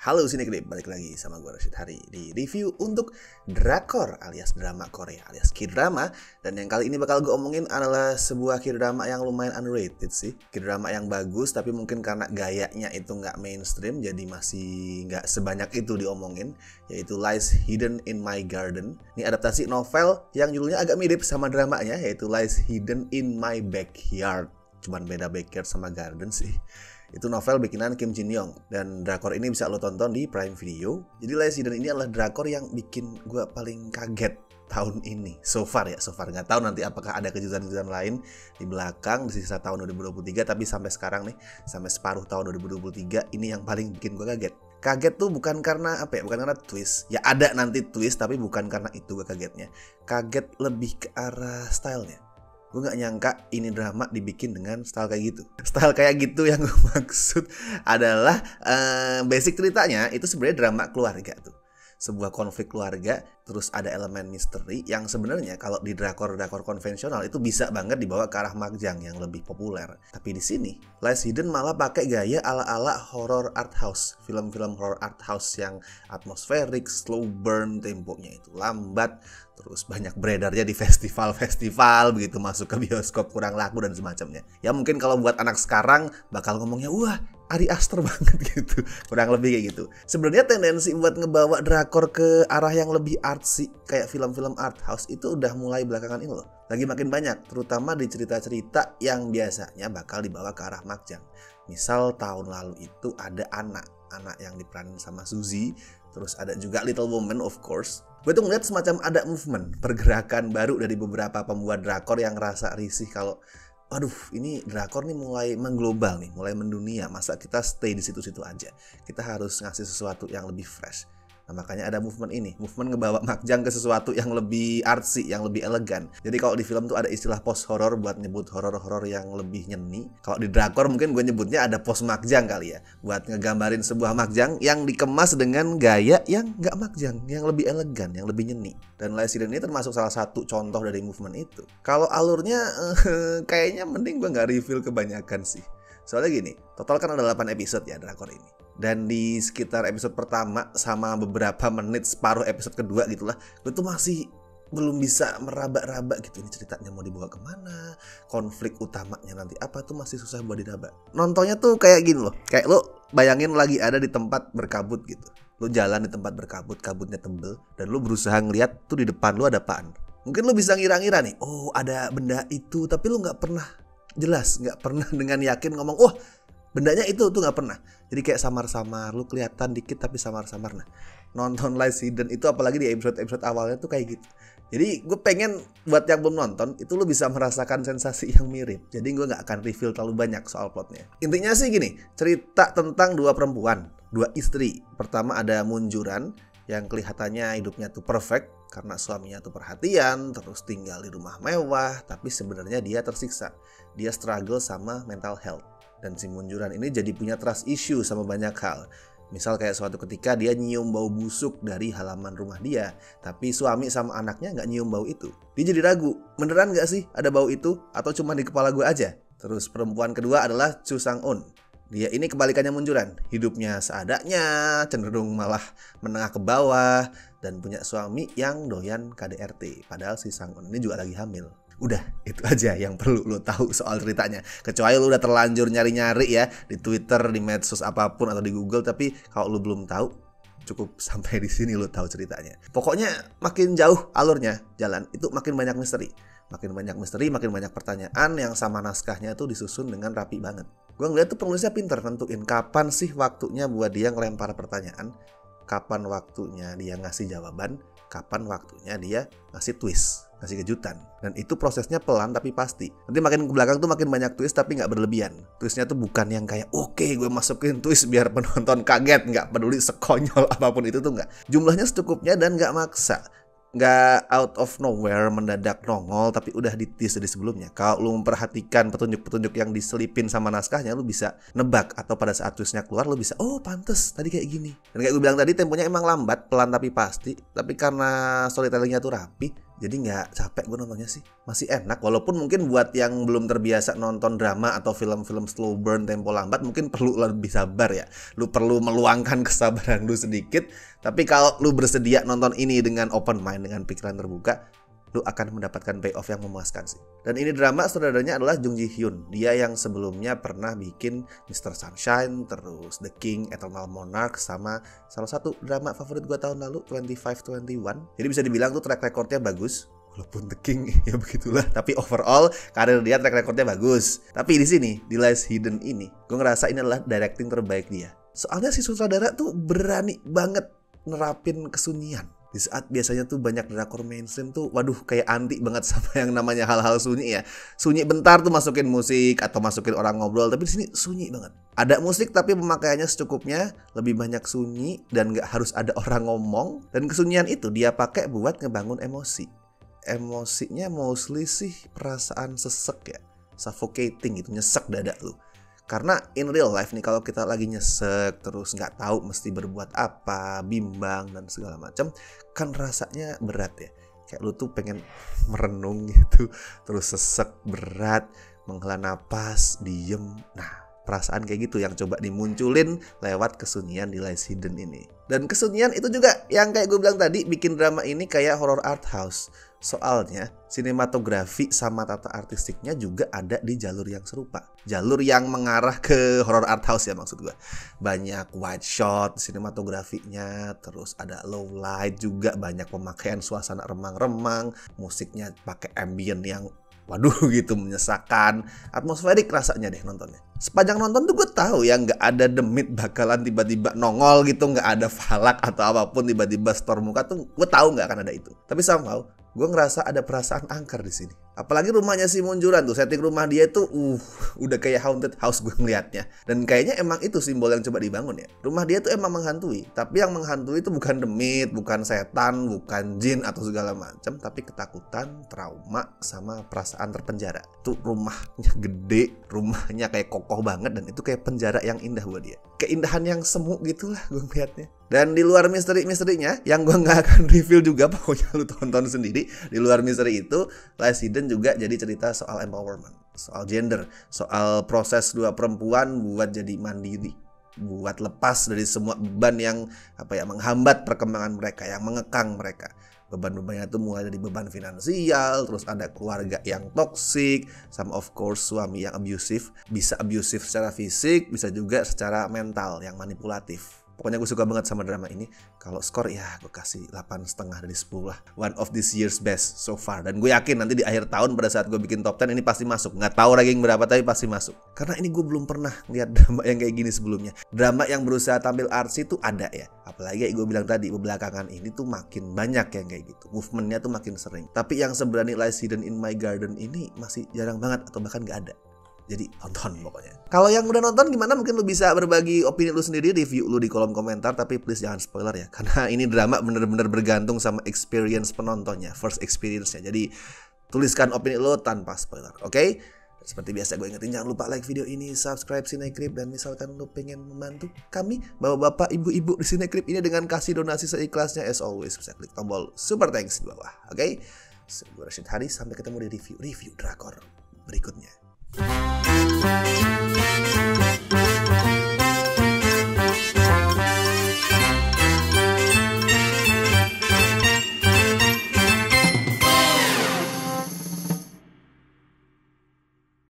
Halo Sinegrip, balik lagi sama gue Rashid Hari di review untuk drakor alias drama Korea alias K-drama. Dan yang kali ini bakal gue omongin adalah sebuah K-drama yang lumayan underrated sih. K-drama yang bagus tapi mungkin karena gayanya itu nggak mainstream jadi masih nggak sebanyak itu diomongin, yaitu Lies Hidden in My Garden. Ini adaptasi novel yang judulnya agak mirip sama dramanya, yaitu Lies Hidden in My Backyard. Cuman beda backyard sama garden sih. Itu novel bikinan Kim Jin Young, dan drakor ini bisa lo tonton di Prime Video. Jadi Lies Hidden ini adalah drakor yang bikin gue paling kaget tahun ini so far. Nggak tahu nanti apakah ada kejutan-kejutan lain di belakang di sisa tahun 2023, tapi sampai sekarang nih, sampai separuh tahun 2023 ini yang paling bikin gue kaget. Kaget tuh bukan karena bukan karena twist. Ya ada nanti twist, tapi bukan karena itu gue kagetnya. Kaget lebih ke arah stylenya. Gue gak nyangka ini drama dibikin dengan style kayak gitu. Style kayak gitu yang gue maksud adalah basic ceritanya itu sebenarnya drama keluarga tuh. Sebuah konflik keluarga, terus ada elemen misteri yang sebenarnya kalau di drakor-drakor konvensional itu bisa banget dibawa ke arah makjang yang lebih populer. Tapi di sini, Lies Hidden malah pakai gaya ala-ala horror art house. Film-film horror art house yang atmosferik, slow burn, temponya itu lambat, terus banyak beredarnya di festival-festival, begitu masuk ke bioskop kurang laku dan semacamnya. Ya mungkin kalau buat anak sekarang bakal ngomongnya, wah Ari Aster banget gitu, kurang lebih kayak gitu. Sebenarnya tendensi buat ngebawa drakor ke arah yang lebih artsy kayak film-film art house itu udah mulai belakangan ini loh. Lagi makin banyak, terutama di cerita-cerita yang biasanya bakal dibawa ke arah makjang. Misal tahun lalu itu ada anak yang diperanin sama Suzy, terus ada juga Little Woman of course. Gue tuh ngeliat semacam ada movement, pergerakan baru dari beberapa pembuat drakor yang ngerasa risih kalau waduh, ini drakor nih mulai mengglobal nih, mulai mendunia. Masa kita stay di situ-situ aja? Kita harus ngasih sesuatu yang lebih fresh. Nah, makanya ada movement ini. Movement ngebawa makjang ke sesuatu yang lebih artsy, yang lebih elegan. Jadi kalau di film tuh ada istilah post horror buat nyebut horor-horor yang lebih nyeni. Kalau di drakor mungkin gue nyebutnya ada post makjang kali ya. Buat ngegambarin sebuah makjang yang dikemas dengan gaya yang nggak makjang, yang lebih elegan, yang lebih nyeni. Dan Lies Hidden ini termasuk salah satu contoh dari movement itu. Kalau alurnya kayaknya mending gue nggak reveal kebanyakan sih. Soalnya gini, total kan ada 8 episode ya drakor ini. Dan di sekitar episode pertama sama beberapa menit separuh episode kedua gitulah, gue tuh masih belum bisa meraba-raba gitu, ini ceritanya mau dibawa kemana, konflik utamanya nanti apa tuh masih susah buat diraba. Nontonnya tuh kayak gini loh, kayak lo bayangin lagi ada di tempat berkabut gitu. Lo jalan di tempat berkabut, kabutnya tebel, dan lo berusaha ngeliat tuh di depan lo ada apaan. Mungkin lo bisa ngira-ngira nih, oh ada benda itu, tapi lo gak pernah jelas, gak pernah dengan yakin ngomong, oh bendanya itu tuh gak pernah. Jadi kayak samar-samar, lu kelihatan dikit tapi samar-samar. Nah, nonton Lies Hidden itu apalagi di episode-episode awalnya tuh kayak gitu. Jadi gue pengen buat yang belum nonton itu lu bisa merasakan sensasi yang mirip. Jadi gue gak akan reveal terlalu banyak soal plotnya. Intinya sih gini, cerita tentang dua perempuan, dua istri. Pertama ada Munjuran yang kelihatannya hidupnya tuh perfect karena suaminya tuh perhatian, terus tinggal di rumah mewah, tapi sebenarnya dia tersiksa. Dia struggle sama mental health. Dan si Munjuran ini jadi punya trust issue sama banyak hal. Misal kayak suatu ketika dia nyium bau busuk dari halaman rumah dia, tapi suami sama anaknya nggak nyium bau itu. Dia jadi ragu, beneran nggak sih ada bau itu? Atau cuma di kepala gue aja? Terus perempuan kedua adalah Chu Sang-un. Dia ini kebalikannya Munjuran. Hidupnya seadanya, cenderung malah menengah ke bawah, dan punya suami yang doyan KDRT. Padahal si Sang-un ini juga lagi hamil. Udah, itu aja yang perlu lo tahu soal ceritanya. Kecuali lo udah terlanjur nyari-nyari ya di Twitter, di medsos apapun atau di Google, tapi kalau lo belum tahu, cukup sampai di sini lo tahu ceritanya. Pokoknya makin jauh alurnya jalan, itu makin banyak misteri. Makin banyak misteri, makin banyak pertanyaan yang sama naskahnya tuh disusun dengan rapi banget. Gue ngeliat tuh penulisnya pinter nentuin kapan sih waktunya buat dia ngelempar pertanyaan, kapan waktunya dia ngasih jawaban, kapan waktunya dia ngasih twist, ngasih kejutan. Dan itu prosesnya pelan tapi pasti. Nanti makin ke belakang tuh makin banyak twist tapi gak berlebihan. Twistnya tuh bukan yang kayak oke, gue masukin twist biar penonton kaget, gak peduli sekonyol apapun itu tuh gak. Jumlahnya secukupnya dan gak maksa, gak out of nowhere mendadak nongol tapi udah di-tease dari sebelumnya. Kalau lu memperhatikan petunjuk-petunjuk yang diselipin sama naskahnya, lu bisa nebak, atau pada saat twistnya keluar lu bisa, oh pantes tadi kayak gini. Dan kayak gue bilang tadi, temponya emang lambat, pelan tapi pasti. Tapi karena storytellingnya tuh rapi, Jadi nggak capek gue nontonnya sih. Masih enak, walaupun mungkin buat yang belum terbiasa nonton drama atau film-film slow burn tempo lambat mungkin perlu lebih sabar ya. Lu perlu meluangkan kesabaran lu sedikit. Tapi kalau lu bersedia nonton ini dengan open mind, dengan pikiran terbuka, lu akan mendapatkan payoff yang memuaskan sih. Dan ini drama sutradaranya adalah Jung Ji Hyun. Dia yang sebelumnya pernah bikin Mr. Sunshine, terus The King, Eternal Monarch, sama salah satu drama favorit gue tahun lalu, 2521. Jadi bisa dibilang tuh track recordnya bagus. Walaupun The King ya begitulah, tapi overall karir dia track recordnya bagus. Tapi di sini, di Lies Hidden ini, gue ngerasa ini adalah directing terbaik dia. Soalnya si sutradara tuh berani banget nerapin kesunyian. Di saat biasanya tuh banyak drakor mainstream tuh, waduh kayak anti banget sama yang namanya hal-hal sunyi ya. Sunyi bentar tuh masukin musik atau masukin orang ngobrol, tapi di sini sunyi banget. Ada musik tapi pemakaiannya secukupnya, lebih banyak sunyi dan nggak harus ada orang ngomong. Dan kesunyian itu dia pakai buat ngebangun emosi. Emosinya mostly sih perasaan sesek ya, suffocating gitu, nyesek dada lu. Karena in real life nih, kalau kita lagi nyesek terus nggak tahu mesti berbuat apa, bimbang dan segala macam, kan rasanya berat ya. Kayak lu tuh pengen merenung gitu, terus sesek, berat, menghela napas, diem. Nah, perasaan kayak gitu yang coba dimunculin lewat kesunyian di Lies Hidden ini. Dan kesunyian itu juga yang kayak gue bilang tadi bikin drama ini kayak horror art house. Soalnya sinematografi sama tata artistiknya juga ada di jalur yang serupa. Jalur yang mengarah ke horror art house ya maksud gue. Banyak wide shot sinematografinya, terus ada low light juga, banyak pemakaian suasana remang-remang, musiknya pakai ambient yang waduh gitu menyesakan, atmosferik rasanya deh nontonnya. Sepanjang nonton tuh gue tahu ya nggak ada demit bakalan tiba-tiba nongol gitu, nggak ada falak atau apapun tiba-tiba storm muka tuh gue tahu nggak akan ada itu. Tapi somehow gue ngerasa ada perasaan angker di sini. Apalagi rumahnya si Munjuran tuh, setting rumah dia tuh udah kayak haunted house gue ngeliatnya. Dan kayaknya emang itu simbol yang coba dibangun ya. Rumah dia tuh emang menghantui, tapi yang menghantui itu bukan demit, bukan setan, bukan jin atau segala macam, tapi ketakutan, trauma, sama perasaan terpenjara. Tuh rumahnya gede, rumahnya kayak kokoh banget, dan itu kayak penjara yang indah buat dia. Keindahan yang semu gitulah gue ngeliatnya. Dan di luar misteri-misterinya yang gue nggak akan review juga, pokoknya lu tonton sendiri. Di luar misteri itu, Lies Hidden juga jadi cerita soal empowerment, soal gender, soal proses dua perempuan buat jadi mandiri, buat lepas dari semua beban yang menghambat perkembangan mereka, yang mengekang mereka. Beban-bebannya itu mulai dari beban finansial, terus ada keluarga yang toksik, sama of course suami yang abusive. Bisa abusive secara fisik, bisa juga secara mental yang manipulatif. Pokoknya gue suka banget sama drama ini. Kalau skor ya gue kasih 8,5 dari 10 lah. One of this year's best so far. Dan gue yakin nanti di akhir tahun pada saat gue bikin top 10 ini pasti masuk. Nggak tahu ranking berapa tapi pasti masuk. Karena ini gue belum pernah lihat drama yang kayak gini sebelumnya. Drama yang berusaha tampil artsy tuh ada ya. Apalagi gue bilang tadi, belakangan ini tuh makin banyak yang kayak gitu. Movementnya tuh makin sering. Tapi yang seberani Lies Hidden in My Garden ini masih jarang banget atau bahkan nggak ada. Jadi tonton pokoknya. Kalau yang udah nonton gimana? Mungkin lu bisa berbagi opini lu sendiri, review lu di kolom komentar. Tapi please jangan spoiler ya. Karena ini drama bener-bener bergantung sama experience penontonnya, first experience-nya. Jadi tuliskan opini lu tanpa spoiler, oke? Seperti biasa gue ingetin, jangan lupa like video ini, subscribe Cinecrip, dan misalkan lu pengen membantu kami, bapak-bapak, ibu-ibu di Cinecrip ini dengan kasih donasi seikhlasnya, as always bisa klik tombol super thanks di bawah, oke? So, gue Rashid Haris, sampai ketemu di review drakor berikutnya.